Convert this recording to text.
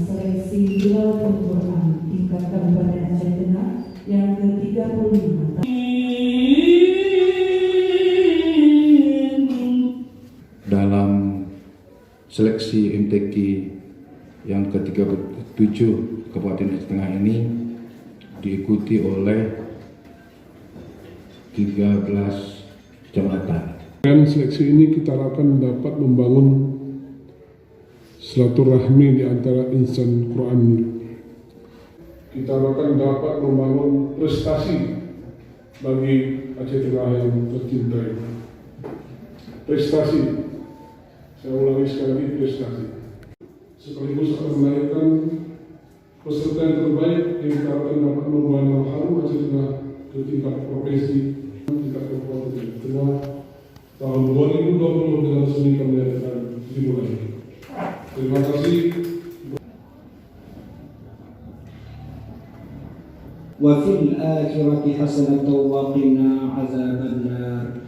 Seleksi Hilal Al-Quran tingkat Kabupaten Aceh Tengah yang ke-35. Dalam seleksi MTQ yang ke-37 Kabupaten Aceh Tengah ini diikuti oleh 13 kecamatan. Dan seleksi ini kita harapkan dapat membangun silaturahmi di antara insan Quran. Kita harapkan dapat membangun prestasi bagi Aceh Tengah yang tercintai. Prestasi, saya ulangi sekali lagi, prestasi. Sekaligus akan melahirkan peserta yang terbaik yang kita harapkan dapat membawa nama harum Aceh Tengah ke tingkat provinsi, tingkat kabupaten Tengah tahun 2020 dengan seni kami akan dimulai. Terima kasih. Wa fil akhirati hasanatan wa qina azabannar.